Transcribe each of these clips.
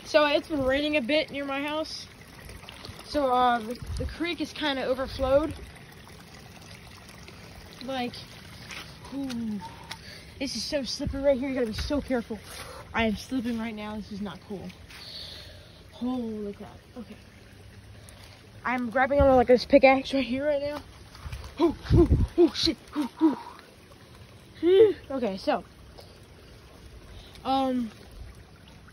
So it's been raining a bit near my house. So the creek is kind of overflowed. Like, ooh, this is so slippery right here. You gotta be so careful. I am slipping right now. This is not cool. Holy crap. Okay. I'm grabbing on like this pickaxe right here right now. Oh shit. Okay, so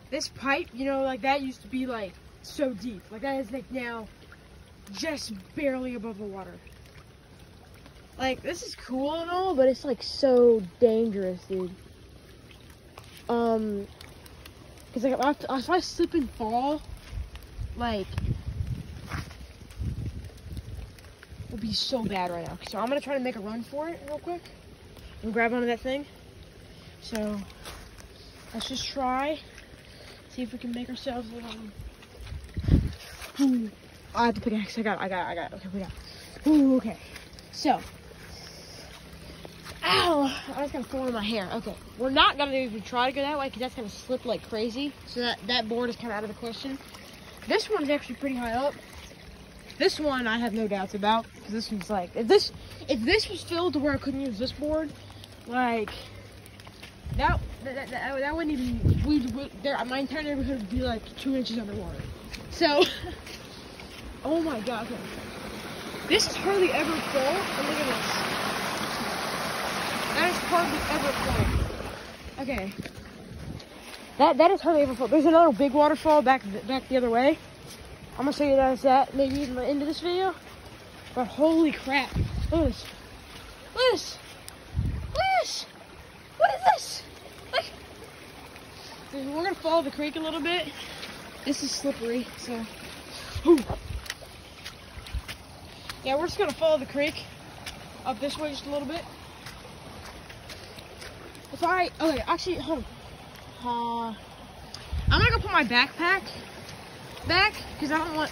this pipe, you know, like that used to be like so deep. Like that is like now just barely above the water. Like this is cool and all, but it's like so dangerous, dude. Cause like if I slip and fall, like it'll be so bad right now. So I'm gonna try to make a run for it real quick and grab onto that thing. So let's just try, see if we can make ourselves a little. I have the pickaxe. I got it. Okay, we got it. Ooh, okay. So, ow! I was gonna fall in my hair. Okay, we're not gonna even try to go that way because that's gonna slip like crazy. So that board is kind of out of the question. This one is actually pretty high up. This one I have no doubts about. Cause this one's like, if this was filled to where I couldn't use this board, like that wouldn't even, my entire neighborhood would be like 2 inches underwater. So, oh my god, okay. This is hardly ever full, and look at this. That is hardly ever full. Okay. That is hardly ever full. There's another big waterfall back the other way. I'm gonna show you guys that maybe in the end of this video. But holy crap. Look at this. Look at this. Look at this. What is this? Like, we're gonna follow the creek a little bit. This is slippery, so. Whew. Yeah, we're just gonna follow the creek up this way just a little bit. Okay, actually, hold on. I'm not gonna put my backpack back because I don't want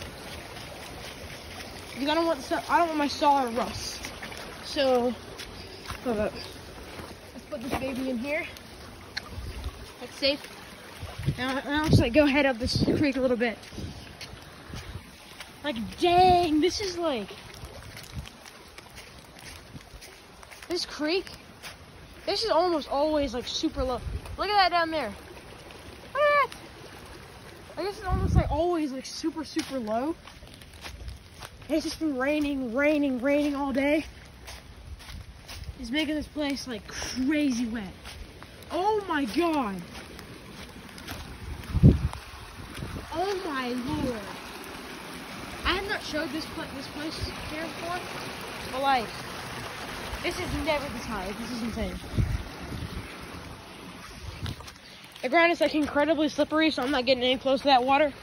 my saw to rust. So, hold up. Let's put this baby in here. That's safe. Now I'll just like go head up this creek a little bit. Like, dang, this is like. This creek, this is almost always like super low. Look at that down there. Look at that. I guess it's almost like always like super low. And it's just been raining all day. It's making this place like crazy wet. Oh my god. Oh my lord. I have not showed this place here before, but like, this is never this high. This is insane. The ground is like incredibly slippery, so I'm not getting any close to that water.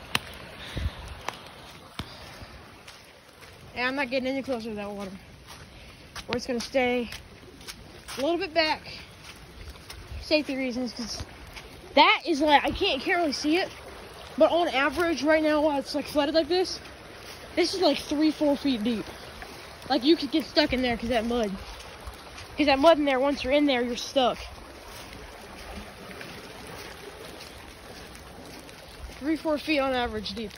And I'm not getting any closer to that water. We're just gonna stay a little bit back, safety reasons, because that is like, I can't really see it, but on average right now while it's like flooded like this is like 3-4 feet deep. Like you could get stuck in there because that mud. Because that mud in there, once you're in there, you're stuck. 3-4 feet on average deep.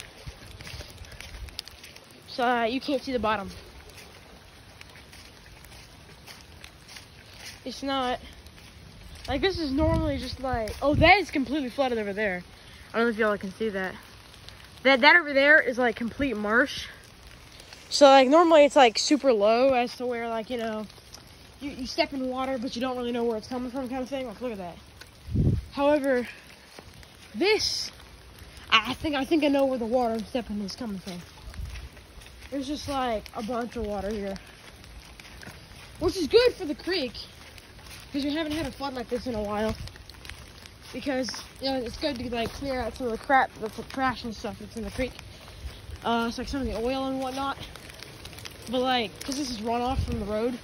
So you can't see the bottom. It's not, like this is normally just like, oh, that is completely flooded over there. I don't know if y'all can see that. That over there is like complete marsh. So like normally it's like super low as to where like, you know, you step in water, but you don't really know where it's coming from kind of thing. Like, look at that. However, this, I think I know where the water I'm stepping is coming from. There's just like a bunch of water here. Which is good for the creek, because we haven't had a flood like this in a while. Because, you know, it's good to like clear out some of the crap, the trash and stuff that's in the creek. It's like some of the oil and whatnot. But like, because this is runoff from the road.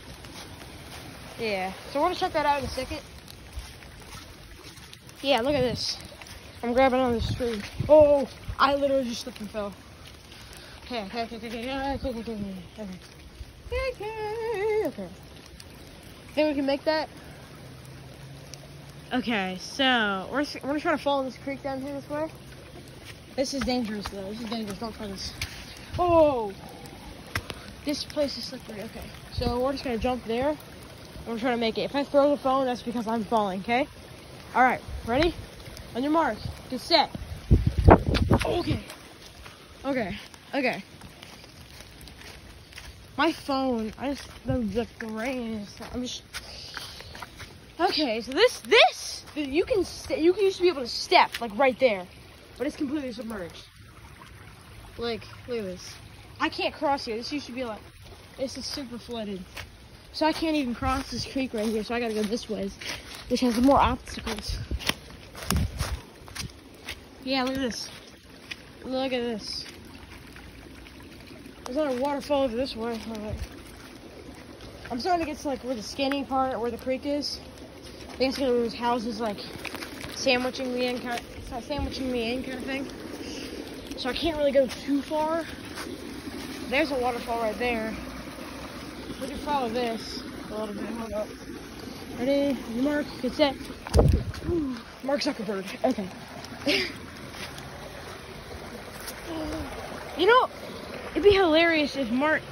Yeah, so we're gonna check that out in a second. Yeah, look at this. I'm grabbing on this tree. Oh, I literally just slipped and fell. Okay. Think we can make that? Okay, so we're just trying to follow this creek down here this way. This is dangerous though. This is dangerous. Don't try this. Oh! This place is slippery. Okay. So we're just gonna jump there. And we're trying to make it. If I throw the phone, that's because I'm falling, okay? Alright, ready? On your mark. Get set. Okay. Okay. My phone, the rain is, okay, so you used to be able to step, like, right there, but it's completely submerged. Like, look at this. I can't cross here. This used to be like, this is super flooded. So I can't even cross this creek right here, so I gotta go this way, which has more obstacles. Yeah, look at this. Look at this. There's not a waterfall over this way. Right. I'm starting to get to like where the skinny part, where the creek is. I think it's gonna be those houses like sandwiching me in kind of thing. So I can't really go too far. There's a waterfall right there. We can follow this a little bit. Hold up. Ready? Mark, get set. Ooh, Mark Zuckerberg. Okay. You know, it'd be hilarious if Mark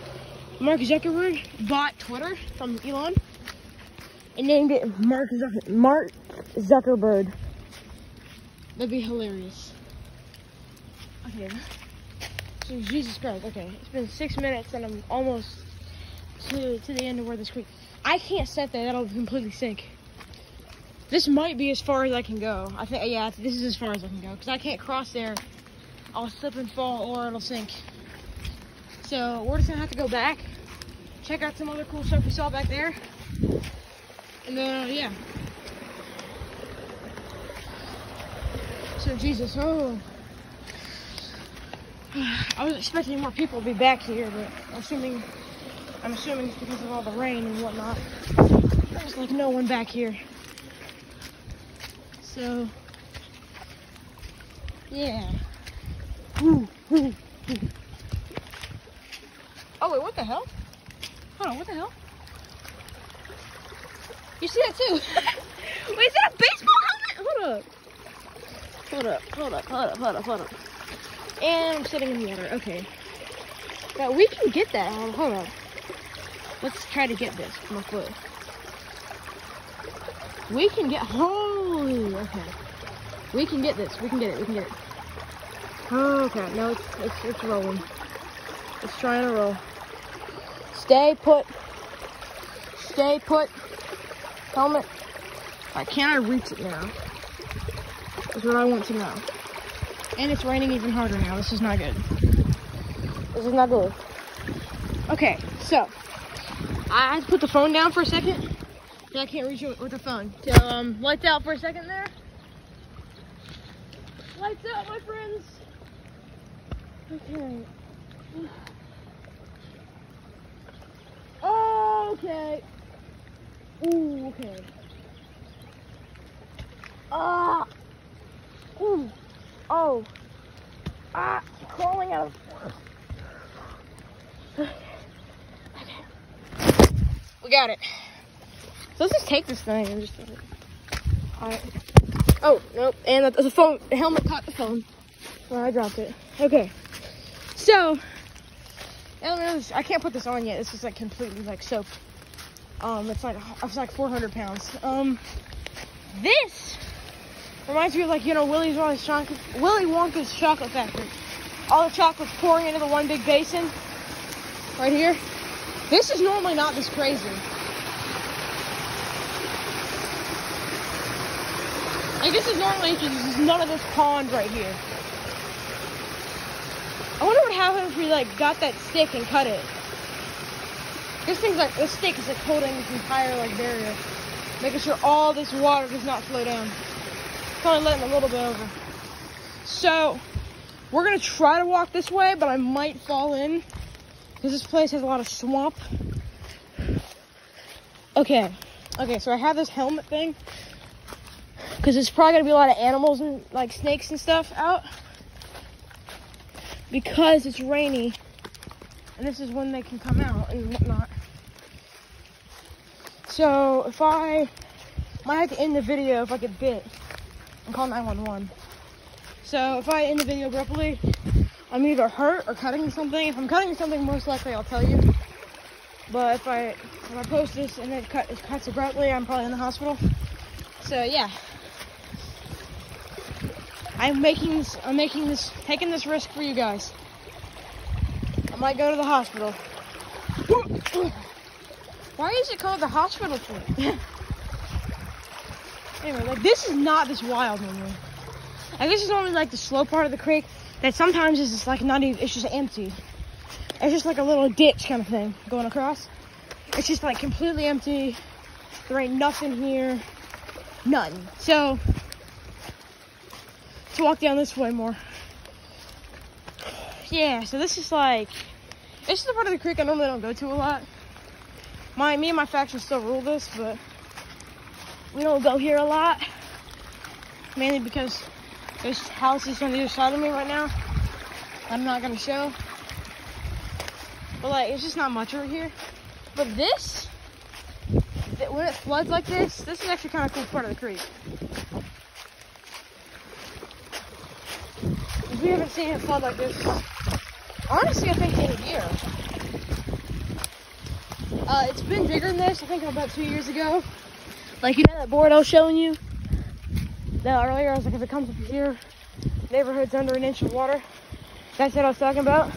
Zuckerberg bought Twitter from Elon and named it Mark Zuckerberg. That'd be hilarious. Okay. So Jesus Christ. Okay, it's been 6 minutes and I'm almost to the end of where this creek. I can't set that. That'll completely sink. This might be as far as I can go. I think, yeah, this is as far as I can go because I can't cross there. I'll slip and fall or it'll sink. So we're just gonna have to go back, check out some other cool stuff we saw back there, and then yeah. So Jesus, oh, I was expecting more people to be back here, but I'm assuming it's because of all the rain and whatnot. There's like no one back here. So yeah. Ooh. Oh wait, what the hell? Hold on, what the hell? You see that too? Wait, is that a baseball helmet? Hold up. And I'm sitting in the water, okay. Now we can get that, hold on. Let's try to get this with my foot. We can get, holy, okay. We can get this, we can get it. Okay, no, it's rolling. It's trying to roll. Stay put. Helmet. Alright, can I reach it now? That's what I want to know. And it's raining even harder now. This is not good. Okay, so I have to put the phone down for a second. I can't reach it with the phone. So lights out for a second there. Lights out, my friends. Okay. Okay. Ooh, okay. Ooh. Oh. Crawling out of. Okay. We got it. So let's just take this thing and just. Alright. Oh, nope. And the phone, the helmet caught the phone. Well, I dropped it. Okay. So, I can't put this on yet. This is like completely like soaked. It's like 400 pounds. This reminds me of like, you know, Willy Wonka's chocolate factory. All the chocolate's pouring into the one big basin. Right here. This is normally not this crazy. Like this is normally just none of this pond right here. I wonder what happens if we like got that stick and cut it. This stick is like holding this entire like barrier, making sure all this water does not flow down. It's only letting a little bit over. So we're gonna try to walk this way, but I might fall in because this place has a lot of swamp. Okay, so I have this helmet thing because there's probably gonna be a lot of animals and like snakes and stuff out. Because it's rainy, and this is when they can come out and whatnot. So if I might have to end the video if I get bit and call 911. So if I end the video abruptly, I'm either hurt or cutting something. If I'm cutting something, most likely I'll tell you. But if when I post this and it cuts abruptly, I'm probably in the hospital. So yeah, taking this risk for you guys. I might go to the hospital. Why is it called the hospital trip? Anyway, like this is not this wild normally. Like this is normally like the slow part of the creek that sometimes is just like not even, it's just empty. It's just like a little ditch kind of thing going across. It's just like completely empty. There ain't nothing here. None. So, let's walk down this way more. Yeah, so this is the part of the creek I normally don't go to a lot. Me and my faction still rule this, but we don't go here a lot. Mainly because there's houses on the other side of me right now. I'm not gonna show. But like, it's just not much over here. But this, when it floods like this is actually kind of cool part of the creek. We haven't seen it flood like this, honestly, I think in a year. It's been bigger than this, I think about 2 years ago. Like, you know that board I was showing you? That earlier, I was like, if it comes up here, neighborhood's under an inch of water. That's what I was talking about.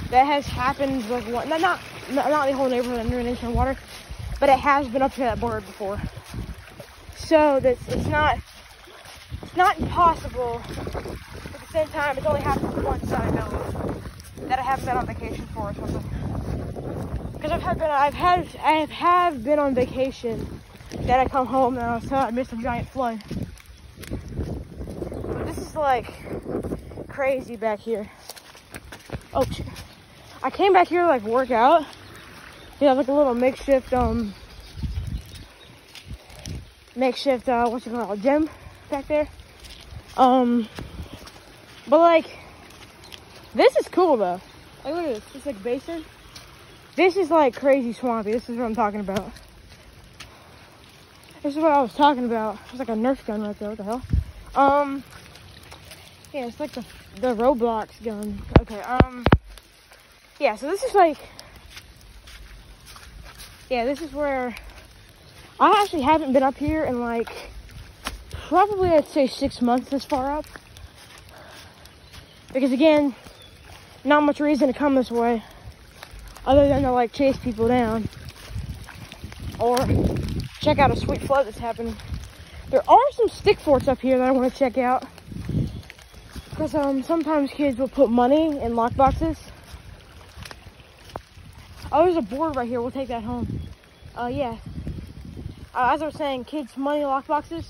That has happened, like, not the whole neighborhood under an inch of water, but it has been up to that board before. So it's not impossible. At the same time, it's only happened to one side building that I haven't been on vacation for or something. Because I have been on vacation that I come home and I was told I missed a giant flood. But this is like crazy back here. Oh shit. I came back here to like work out. You have like a little makeshift gym back there. But like, this is cool though. Like, look at this. It's like basin. This is like crazy swampy. This is what I'm talking about. This is what I was talking about. It's like a Nerf gun right there. What the hell? Yeah, it's like the Roblox gun. Okay. Yeah. So this is like. Yeah, this is where I actually haven't been up here in like probably I'd say 6 months this far up. Because again, not much reason to come this way other than to like chase people down or check out a sweet flood that's happening. There are some stick forts up here that I want to check out because sometimes kids will put money in lock boxes. Oh, there's a board right here. We'll take that home. Yeah. As I was saying, kids' money lock boxes.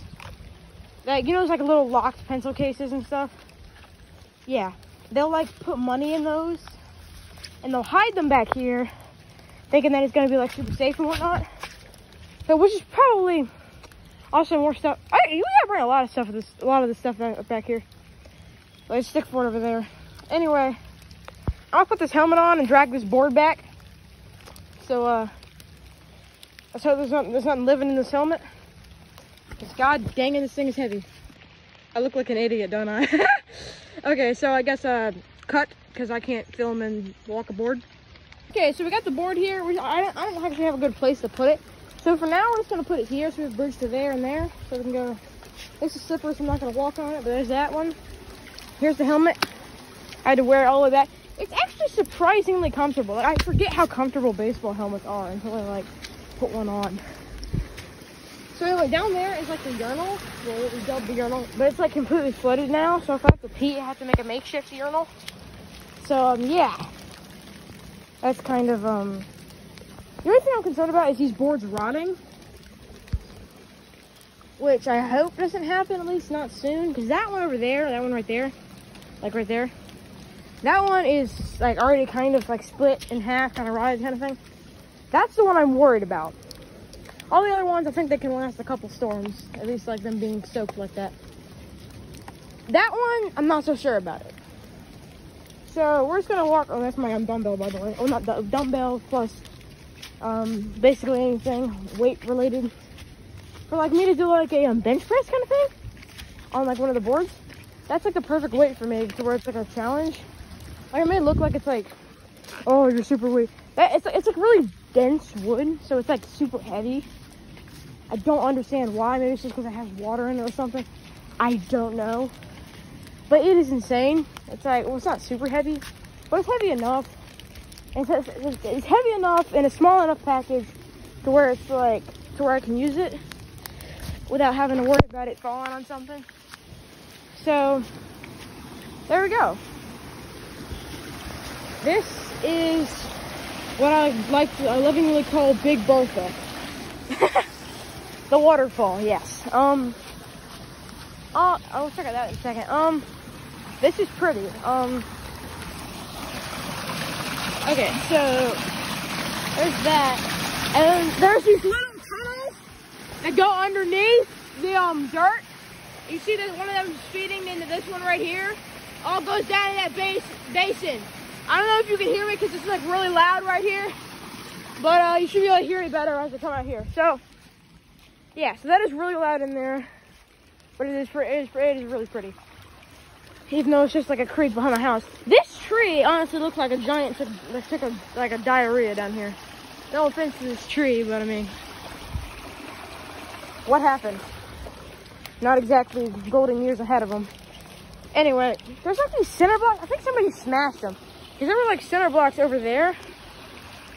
That, you know, there's like little locked pencil cases and stuff. Yeah. They'll like put money in those, and they'll hide them back here, thinking that it's gonna be like super safe and whatnot. So, which is probably also more stuff. You gotta bring a lot of stuff. A lot of the stuff back here. Like stick fort over there. Anyway, I'll put this helmet on and drag this board back. So, let's hope there's nothing living in this helmet. Because god dang it, this thing is heavy. I look like an idiot, don't I? Okay, so I guess, cut, because I can't film and walk a board. Okay, so we got the board here. I don't actually have a good place to put it. So for now, we're just going to put it here. So we have a bridge to there and there. So we can go, this is slippery, so I'm not going to walk on it, but there's that one. Here's the helmet. I had to wear all of that. It's actually surprisingly comfortable. Like, I forget how comfortable baseball helmets are until I like put one on. So anyway, down there is like the urinal. Well, what we dubbed the urinal, but it's like completely flooded now. So if I have to pee, I have to make a makeshift urinal. So yeah, that's kind of the only thing I'm concerned about is these boards rotting, which I hope doesn't happen, at least not soon. Because that one over there, that one right there, like right there. That one is like already kind of like split in half, kind of rotted kind of thing. That's the one I'm worried about. All the other ones, I think they can last a couple storms. At least like them being soaked like that. That one, I'm not so sure about it. So we're just gonna walk. Oh, that's my dumbbell, by the way. Oh, not the dumbbell plus basically anything weight related. For like me to do like a bench press kind of thing on like one of the boards. that's like the perfect weight for me to where it's like a challenge. Like it may look like it's like, oh, you're super weight. It's like really dense wood, so it's like super heavy. I don't understand why. Maybe it's just because it has water in it or something. I don't know. But it is insane. It's like, well, it's not super heavy, but it's heavy enough. It's heavy enough in a small enough package to where it's like, to where I can use it without having to worry about it falling on something. So, there we go. This is what I lovingly call Big Bertha. The waterfall, yes. I'll check out that in a second. This is pretty. Okay, so there's that. And there's these little tunnels that go underneath the dirt. You see that one of them is feeding into this one right here. All goes down in that basin. I don't know if you can hear me because it's like really loud right here, but you should be able to hear me better as I come out here. So yeah, so that is really loud in there, but it is really pretty. Even though it's just like a creek behind my house. This tree honestly looks like a giant, like a diarrhea down here. No offense to this tree, but I mean, what happened? Not exactly golden years ahead of them. Anyway, there's like these center blocks. I think somebody smashed them. Because there were like center blocks over there,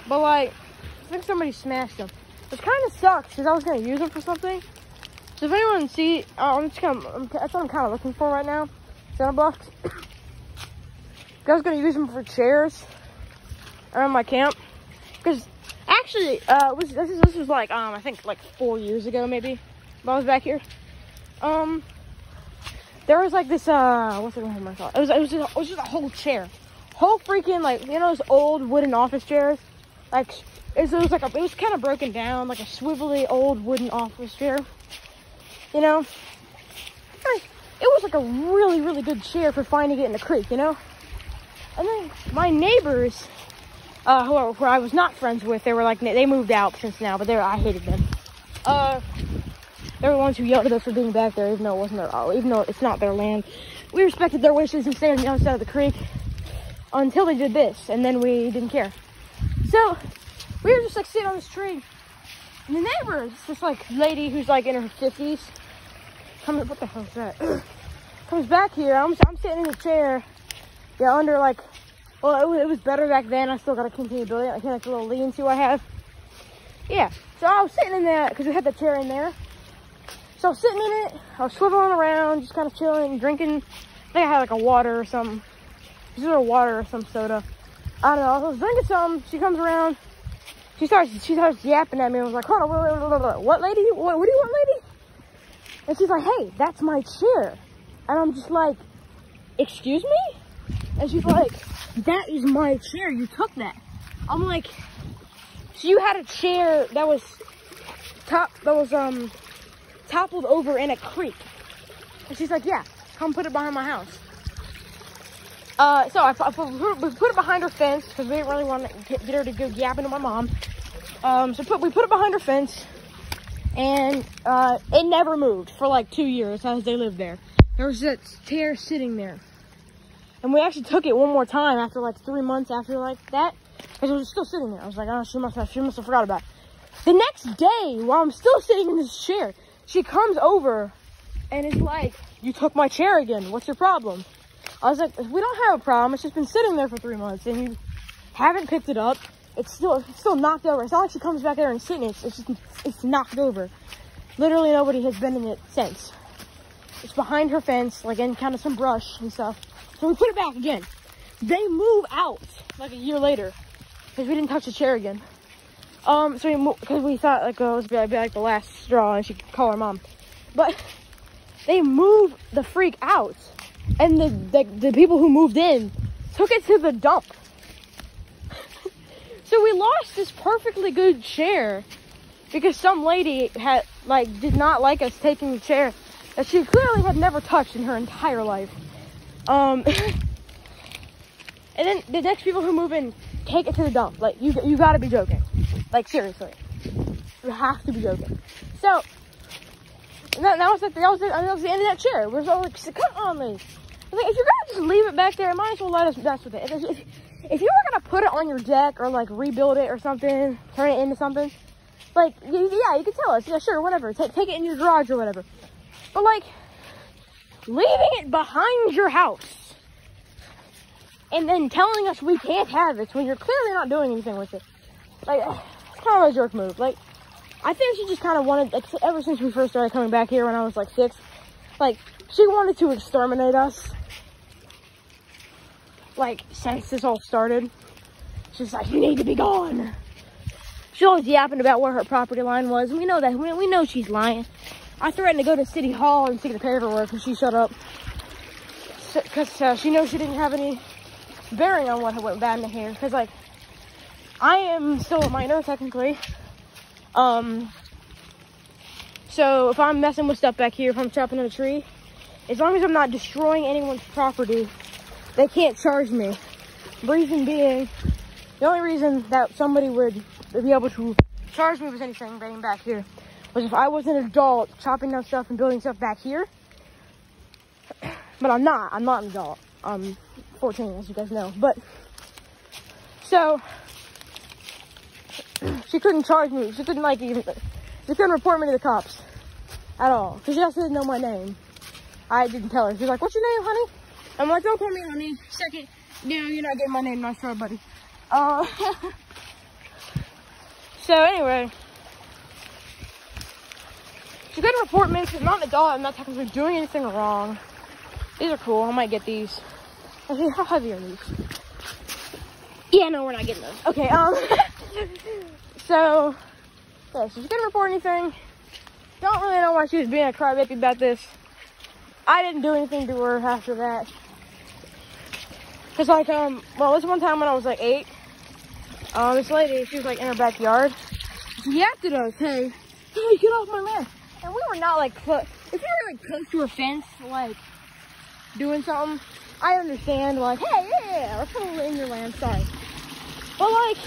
but like, I think somebody smashed them. Which kind of sucks because I was going to use them for something. So if anyone see, that's what I'm kind of looking for right now. Center blocks. I was going to use them for chairs around my camp. Because actually, this was like, I think like 4 years ago maybe, when I was back here. There was like this, what's the name of it? It was just a whole chair. Whole freaking, like, you know those old wooden office chairs? Like, it was kind of broken down, like a swivelly old wooden office chair. You know? It was like a really, really good chair for finding it in the creek, you know? And then my neighbors, who I was not friends with, they were like, they moved out since now, but I hated them. They were the ones who yelled at us for being back there, even though it's not their land. We respected their wishes and stayed on the other side of the creek until they did this, and then we didn't care. So we were just like sitting on this tree, and the neighbor, this like lady who's like in her 50s, what the hell is that? Comes back here. I'm sitting in the chair, yeah, under like, well, it was better back then. I still gotta continue building it. I like a little lean-to I have. Yeah, so I was sitting in that because we had the chair in there. So I was sitting in it. I was swiveling around, just kind of chilling, drinking. I think I had like a water or something. This is a water or some soda. I don't know. I was drinking something. She comes around. She starts yapping at me. I was like, hold on, what lady? What do you want, lady? And she's like, hey, that's my chair. And I'm just like, excuse me? And she's like, that is my chair. You took that. I'm like, so you had a chair that was toppled over in a creek. And she's like, yeah, come put it behind my house. So we put it behind her fence because we didn't really want to get her to go yapping to my mom. So we put it behind her fence, and it never moved for like 2 years as they lived there. There was that chair sitting there, and we actually took it one more time after like 3 months after like that, because it was still sitting there. I was like, oh, she must have forgot about it. The next day, while I'm still sitting in this chair, she comes over and is like, you took my chair again. What's your problem? I was like, we don't have a problem. It's just been sitting there for 3 months and you haven't picked it up. It's still knocked over. It's not like she comes back there and sitting in it. It's knocked over. Literally nobody has been in it since. It's behind her fence, like in kind of some brush and stuff. So we put it back again. They move out like a year later because we didn't touch the chair again. Because we thought like, oh, it was be like the last straw and she could call her mom. But they moved the freak out. And the people who moved in took it to the dump. So we lost this perfectly good chair because some lady did not like us taking the chair that she clearly had never touched in her entire life. And then the next people who move in take it to the dump. Like, you gotta be joking. Like, seriously. You have to be joking. So that was the end of that chair. We're so like, come on, Lee. Like, if you're gonna just leave it back there, might as well let us mess with it. If you were gonna put it on your deck or like rebuild it or something, turn it into something, like, yeah, you can tell us. Yeah, sure, whatever. Take it in your garage or whatever. But like, leaving it behind your house and then telling us we can't have it when you're clearly not doing anything with it, like, it's kind of a jerk move. Like, I think she just kind of wanted, like, ever since we first started coming back here when I was like 6, like, she wanted to exterminate us. Like, since this all started, she's like, you need to be gone. She always yapping about where her property line was. We know that. We know she's lying. I threatened to go to City Hall and take the paperwork, and she shut up. Because she knows she didn't have any bearing on what went bad in here. Because, like, I am still a minor, technically. So if I'm messing with stuff back here, if I'm chopping in a tree, as long as I'm not destroying anyone's property, they can't charge me. Reason being, the only reason that somebody would be able to charge me with anything being back here was if I was an adult chopping down stuff and building stuff back here. But I'm not an adult. I'm 14, as you guys know. But, so, she couldn't charge me. She couldn't, like, she couldn't report me to the cops at all. Because she also didn't know my name. I didn't tell her. She was like, what's your name, honey? I'm like, don't call me honey. Second, no, you're not getting my name. Not sure, buddy. So anyway, she couldn't report me because I'm not an adult. I'm not technically doing anything wrong. These are cool. I might get these. Okay, how heavy are these? Yeah, no, we're not getting those. Okay, so, yeah, so she couldn't report anything. Don't really know why she was being a crybaby about this. I didn't do anything to her after that. Cause like, well, this one time when I was like 8, this lady, she was like in her backyard. She yapped at us, hey, get off my land. And we were not like, if you were like close to a fence, like, doing something, I understand, like, hey, yeah, we're totally in your land, sorry. But like,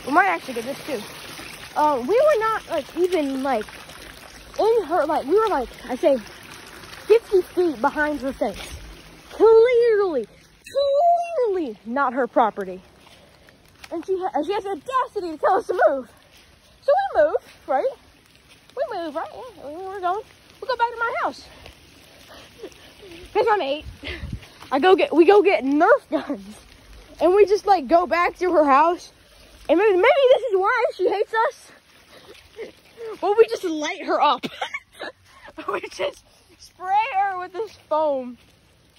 we might actually get this too. We were not like, even like, in her, like, we were like, I say, 50 feet behind her fence. Clearly not her property. And she has the audacity to tell us to move. So we moved, right? Yeah, we're going. We'll go back to my house. Because I'm 8. We go get Nerf guns. And we just like go back to her house. And maybe this is why she hates us. But we just light her up. We just spray her with this foam,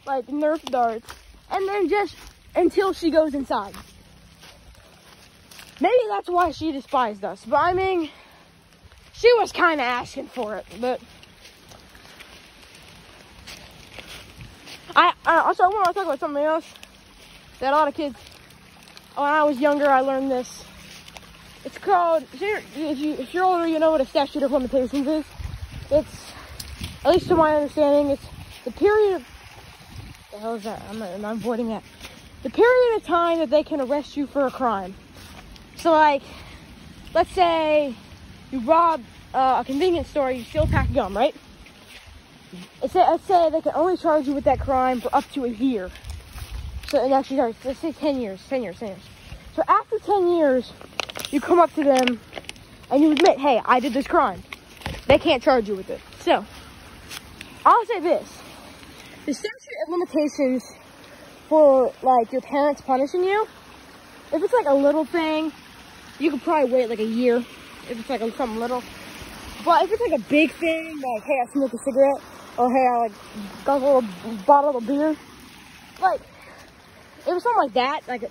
like Nerf darts, and then just until she goes inside. Maybe that's why she despised us. But I mean, she was kind of asking for it. But also I want to talk about something else that a lot of kids. When I was younger, I learned this. It's called. If you're older, you know what a statute of limitations is. It's, at least to my understanding, it's the period of, what the hell is that? I'm avoiding that. The period of time that they can arrest you for a crime. So like, let's say you rob a convenience store, you steal a pack of gum, right? Let's say they can only charge you with that crime for up to a year. So and actually, sorry, let's say 10 years. So after 10 years, you come up to them and you admit, hey, I did this crime. They can't charge you with it. So, I'll say this. The statute of limitations for, like, your parents punishing you, if it's, like, a little thing, you could probably wait, like, a year. If it's, like, something little. But if it's, like, a big thing, like, hey, I smoked a cigarette, or hey, I, like, got a little bottle of beer, like, if it was something like that, like,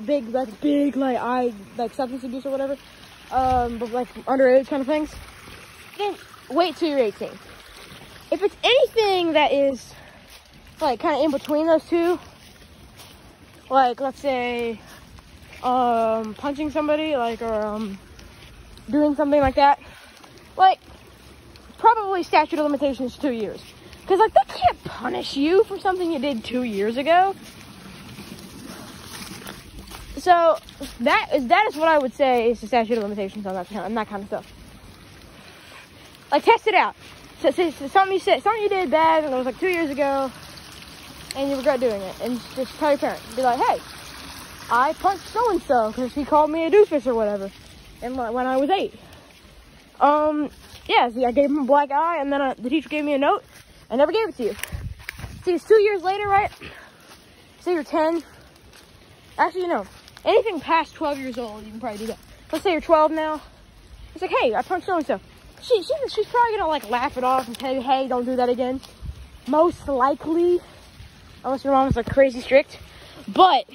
substance abuse or whatever, but, like, underage kind of things, then wait till you're 18. If it's anything that is, like, kind of in between those two, like, let's say, punching somebody, like, or, doing something like that, like, probably statute of limitations 2 years. Because, like, they can't punish you for something you did 2 years ago. So, that is what I would say is the statute of limitations on that kind of stuff. Like, test it out. something you did bad, and it was like 2 years ago, and you regret doing it, and just tell your parents, be like, hey, I punched so and so because he called me a doofus or whatever, and when I was 8. Yeah, see, I gave him a black eye, and then the teacher gave me a note. I never gave it to you. See, it's 2 years later, right? Say you're 10. Actually, you know, anything past 12 years old, you can probably do that. Let's say you're 12 now. It's like, hey, I punched so and so. She's probably gonna like laugh it off and tell you, hey, don't do that again. Most likely, unless your mom is like crazy strict. But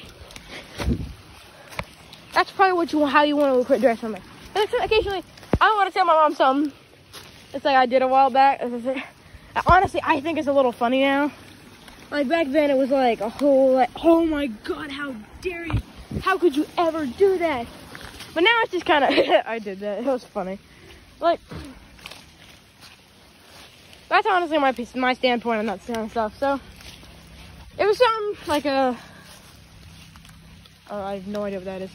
that's probably how you want to address something. And occasionally, I want to tell my mom something. It's like I did a while back. Honestly, I think it's a little funny now. Like back then, it was like a whole like, oh my god, how dare you? How could you ever do that? But now it's just kind of, I did that. It was funny. Like, that's honestly my standpoint on that kind of stuff. So, it was something like a, oh, I have no idea what that is.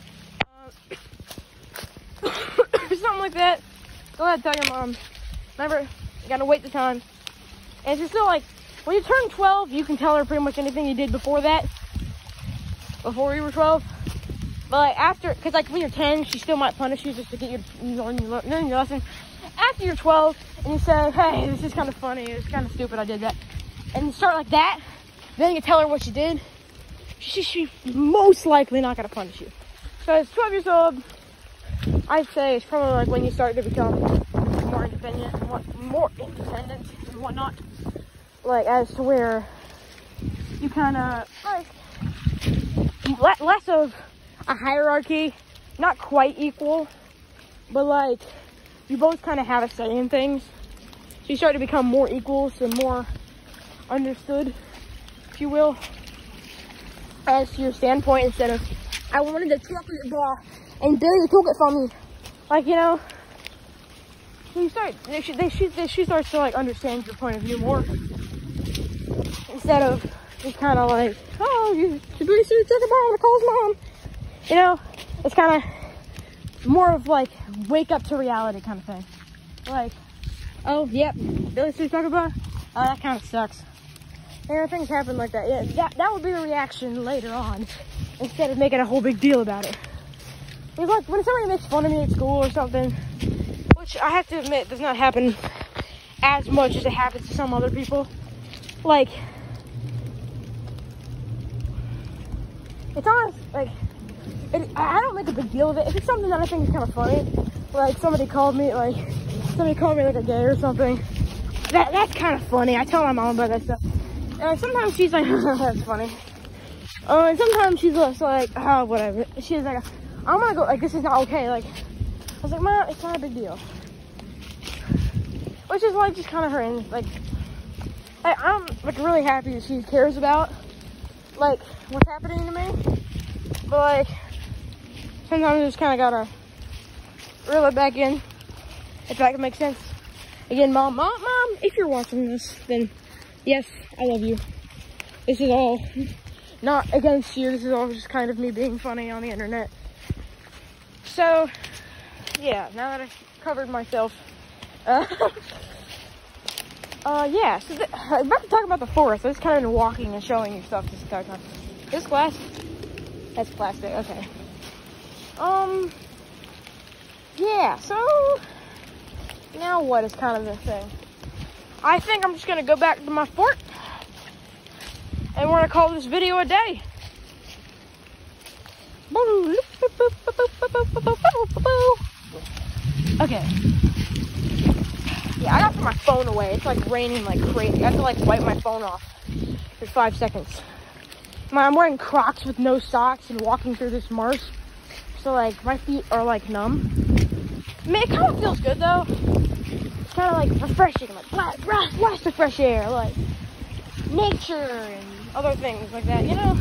Something like that. Go ahead, tell your mom. Remember, you gotta wait the time. And it's still like, when you turn 12, you can tell her pretty much anything you did before that. Before you were 12. But like after, because like when you're 10, she still might punish you just to get you to learn your lesson. After you're 12, and you say, hey, this is kind of funny, it's kind of stupid, I did that. And you start like that, then you tell her what you did. She's most likely not gonna punish you. So it's 12 years old. I'd say it's probably like when you start to become more independent and whatnot. Like as to where you kind of like less of a hierarchy, not quite equal, but like you both kind of have a say in things. So you start to become more equal, so more understood, if you will, as to your standpoint instead of I wanted the chocolate bar and Billy took it from me. Like, you know, you start, she starts to like understand your point of view more. Instead of just kind of like, oh, you basically took a ball to call his mom. You know, it's kind of more of like wake up to reality kind of thing. Like, oh, yep, Billy Sue's talking about. Oh, that kind of sucks. You know, things happen like that. Yeah, that would be a reaction later on, instead of making a whole big deal about it. It's like when somebody makes fun of me at school or something, which I have to admit does not happen as much as it happens to some other people. Like, it's honest, like, I don't make a big deal of it. If it's something that I think is kind of funny, like somebody called me like a gay or something, that's kind of funny. I tell my mom about that stuff. And sometimes she's like, that's funny. And sometimes she's just like, oh, whatever. She's like, I'm gonna go, like, this is not okay. Like, I was like, Mom, it's not a big deal. Which is like just kind of her, and like, I'm like really happy that she cares about like what's happening to me. But like, sometimes I just kind of gotta reel it back in, if that can make sense. Again, Mom, if you're watching this, then yes, I love you. This is all not against you. This is all just kind of me being funny on the internet. So, yeah, now that I've covered myself, yeah, so I'm about to talk about the forest. I just kind of been walking and showing you stuff this entire time. This glass? That's plastic, okay. Yeah, so, now what is kind of the thing? I think I'm just gonna go back to my fort, and we're gonna call this video a day. Okay. Yeah, I gotta put my phone away. It's like raining like crazy. I have to like wipe my phone off for 5 seconds. I'm wearing Crocs with no socks and walking through this marsh. So like my feet are like numb. I mean, it kind of feels good though. It's kind of like refreshing, like blast of fresh air, like nature and other things like that, you know?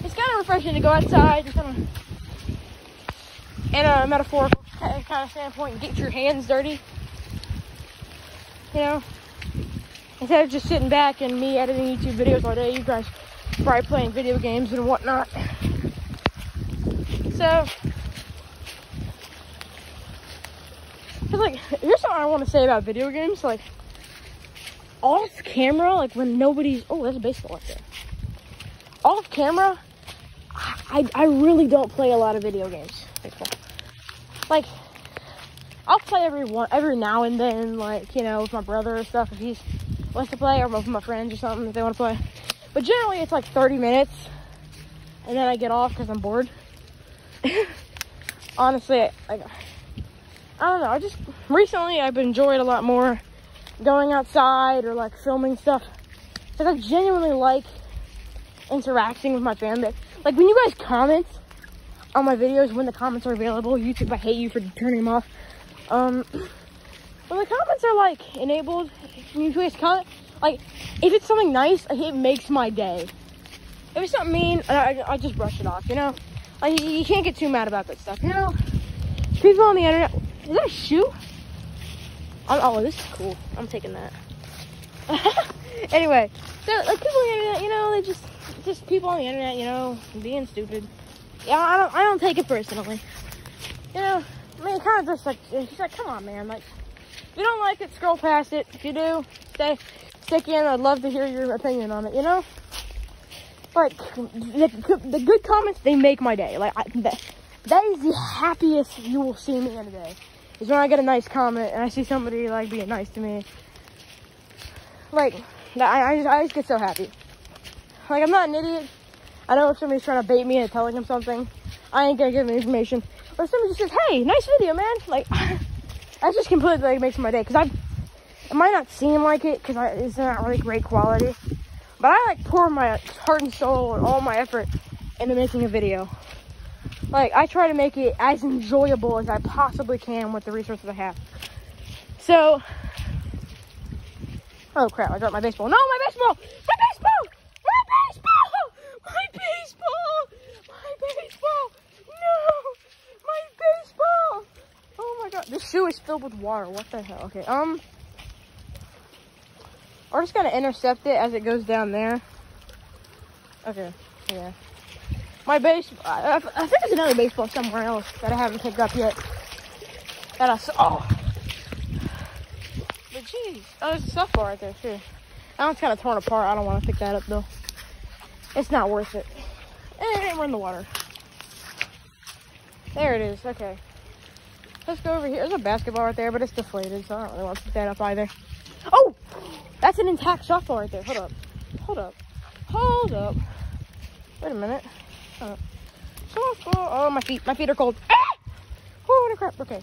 It's kind of refreshing to go outside and kind of, in a metaphorical kind of standpoint, and get your hands dirty. You know? Instead of just sitting back and me editing YouTube videos all day, you guys probably playing video games and whatnot. So, cause like, here's something I want to say about video games. Like, off camera, like when nobody's, oh, there's a baseball up there. Off camera, I really don't play a lot of video games. Baseball. Like, I'll play every now and then, like, you know, with my brother or stuff, if he wants to play, or with my friends or something, if they want to play. But generally, it's like 30 minutes, and then I get off because I'm bored. Honestly, I don't know, recently I've enjoyed a lot more going outside or like filming stuff, because I genuinely like interacting with my fan base. Like when you guys comment on my videos, when the comments are available, YouTube, I hate you for turning them off. When the comments are like enabled, when you guys comment, like if it's something nice, it makes my day. If it's something mean, I just brush it off, you know? Like you can't get too mad about that stuff, you know? People on the internet, is that a shoe? Oh, this is cool. I'm taking that. Anyway, so like people on the internet, you know, they just people on the internet, you know, being stupid. Yeah, I don't take it personally. You know, I mean, kind of just like, he's like, come on, man. Like, if you don't like it, scroll past it. If you do, stick in. I'd love to hear your opinion on it, you know? Like, the good comments, they make my day. Like, that is the happiest you will see me in a day. Is when I get a nice comment and I see somebody, like, being nice to me. Like, I just get so happy. Like, I'm not an idiot. I know if somebody's trying to bait me into telling him something, I ain't gonna give him information. Or if somebody just says, hey, nice video, man. Like, that just completely, like, makes my day. Because it might not seem like it, because it's not really great quality. But I, like, pour my heart and soul and all my effort into making a video. Like, I try to make it as enjoyable as I possibly can with the resources I have. So, oh crap, I dropped my baseball. No, my baseball! My baseball! My baseball! My baseball! My baseball! No! My baseball! Oh my god, this shoe is filled with water. What the hell? Okay, we're just gonna intercept it as it goes down there. Okay, yeah. My base, I think there's another baseball somewhere else that I haven't picked up yet. That I saw. Oh. But jeez. Oh, there's a softball right there too. That one's kind of torn apart. I don't want to pick that up though. It's not worth it. And we're in the water. There it is. Okay. Let's go over here. There's a basketball right there, but it's deflated, so I don't really want to pick that up either. Oh! That's an intact softball right there. Hold up. Hold up. Hold up. Wait a minute. Softball. Oh, my feet. My feet are cold. Ah! Oh, what a crap. Okay.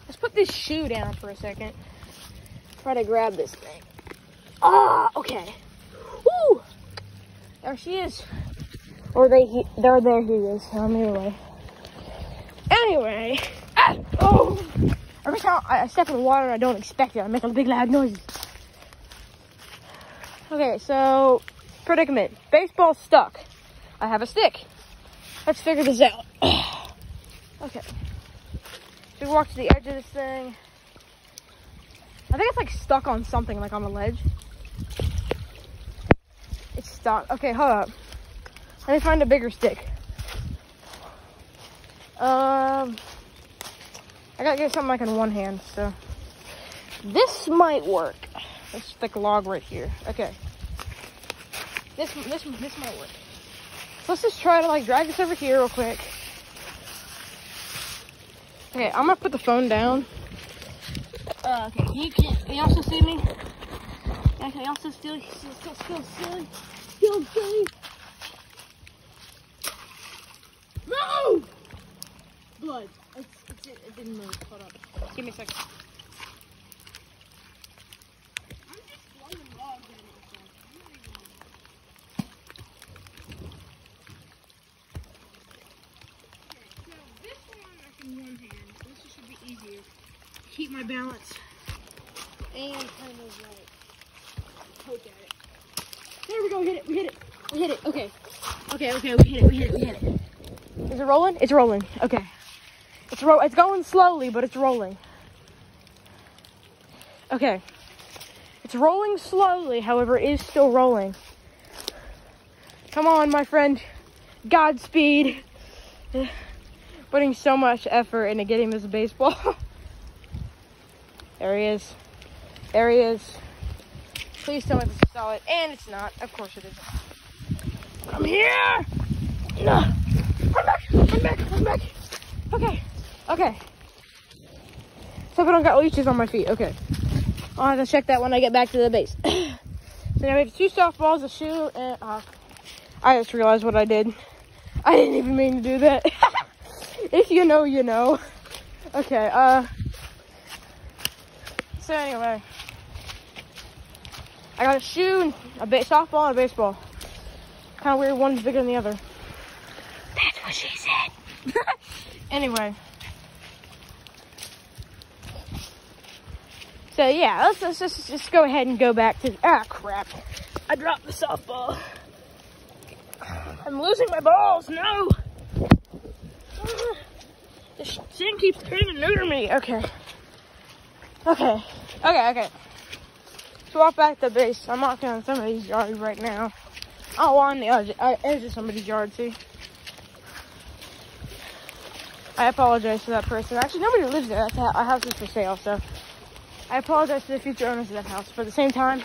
Let's put this shoe down for a second. Try to grab this thing. Ah, okay. Woo! There she is. Or there he is. I'm anyway. Anyway. Ah! Oh! Every time I step in the water, I don't expect it. I make a big loud noise. Okay, so predicament. Baseball stuck. I have a stick. Let's figure this out. Okay. So we walk to the edge of this thing. I think it's like stuck on something, like on a ledge. It's stuck. Okay, hold up. Let me find a bigger stick. I gotta get something like in one hand, so. This might work. Let's stick a log right here. Okay. This might work. So let's just try to like drag this over here real quick. Okay, I'm gonna put the phone down. Okay, can you also see me? Yeah, can you also still silly? Still silly? No! Blood. It didn't move. Hold up. Give me a second. I'm just throwing logs at myself. Okay, so this one I can one hand. This should be easier. Keep my balance. And kind of like poke at it. There we go. We hit it. We hit it. We hit it. Okay. Okay. We hit it. We hit it. Is it rolling? It's rolling. Okay. It's going slowly, but it's rolling. Okay. It's rolling slowly, however, it is still rolling. Come on, my friend. Godspeed. Putting so much effort into getting this baseball. There he is. There he is. Please tell me this is solid. And it's not. Of course it isn't. I'm here! No! I'm back! Okay. So I don't got leeches on my feet. Okay. I'll have to check that when I get back to the base. So now we have 2 softballs, a shoe, and I just realized what I did. I didn't even mean to do that. If you know, you know. Okay, so anyway. I got a shoe, a softball, and a baseball. Kind of weird, one's bigger than the other. That's what she said. Anyway. So yeah, let's just go ahead and go back to, crap. I dropped the softball. I'm losing my balls, no. This thing keeps trying to neuter me. Okay. So walk back to the base. I'm walking on somebody's yard right now. Oh, on the edge of somebody's yard, see? I apologize to that person. Actually, nobody lives there. That's a house is for sale, so I apologize to the future owners of that house. But at the same time,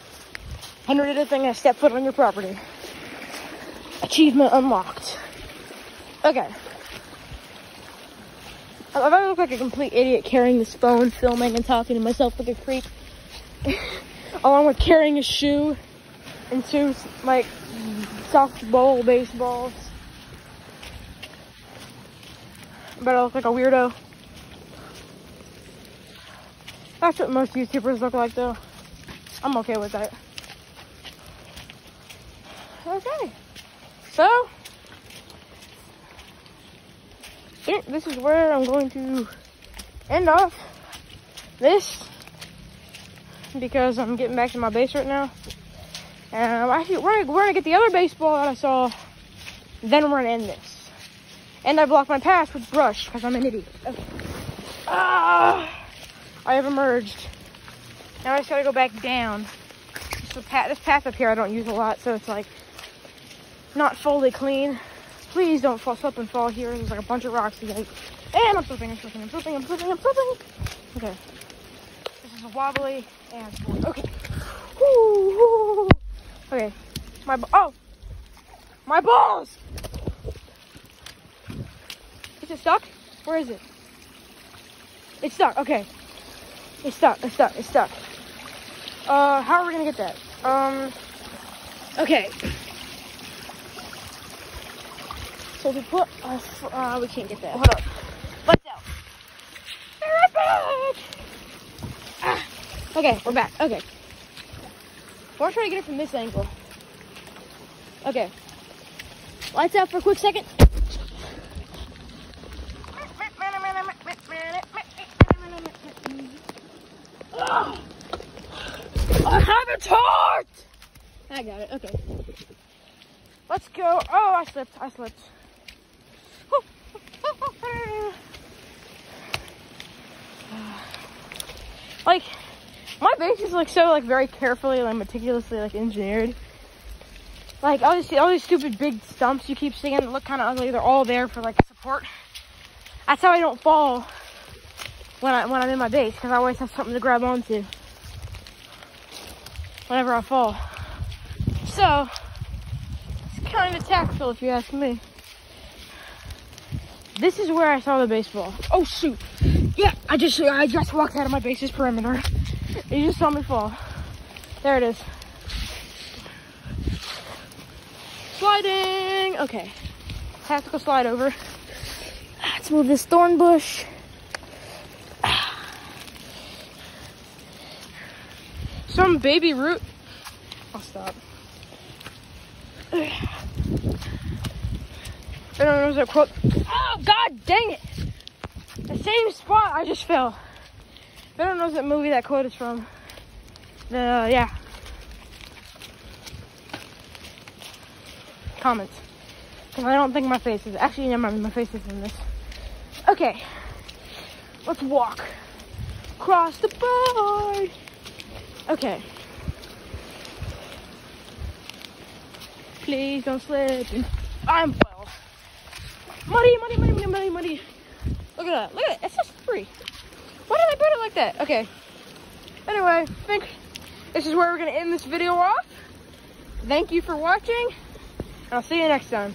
I never did a thing and step foot on your property. Achievement unlocked. Okay. I look like a complete idiot carrying this phone, filming and talking to myself like a creep. Along with carrying a shoe and 2, like, softball baseballs. But I look like a weirdo. That's what most YouTubers look like, though. I'm okay with that. Okay. So, I think this is where I'm going to end off this, because I'm getting back to my base right now. And actually, we're gonna get the other baseball that I saw, then we're gonna end this. And I blocked my path with brush, because I'm an idiot. Okay. I have emerged. Now I just gotta go back down. So this path up here I don't use a lot, so it's like not fully clean. Please don't slip and fall here. There's like a bunch of rocks again. And I'm slipping. Okay. This is a wobbly and okay. Woo. Okay. My balls! Is it stuck? Where is it? It's stuck. Okay. It's stuck. How are we gonna get that? Okay. So we put we can't get that. Hold up. Let's out. We're back. Okay, we're back. Okay. We're trying to get it from this angle. Okay. Lights out for a quick second. I have a tart! I got it, okay. Let's go. Oh, I slipped. Like, my base is like so like very carefully, like meticulously like engineered. Like all these stupid big stumps you keep seeing that look kind of ugly, they're all there for like support. That's how I don't fall when I'm in my base, because I always have something to grab onto whenever I fall. So it's kind of tactical, if you ask me. This is where I saw the baseball. Oh shoot! Yeah, I just walked out of my base's perimeter. You just saw me fall. There it is. Sliding. Okay, tactical slide over. Let's move this thorn bush. Some baby root. I'll stop. Everyone knows that quote. Oh, god dang it! The same spot I just fell. Everyone knows what movie that quote is from. Yeah. Comments. Because I don't think my face is. Actually, never mind, my face is in this. Okay. Let's walk. Across the board. Okay. Please don't slip. I'm well. Muddy. Look at that. It's just free. Why did I put it like that? Okay. Anyway, I think this is where we're gonna end this video off. Thank you for watching. I'll see you next time.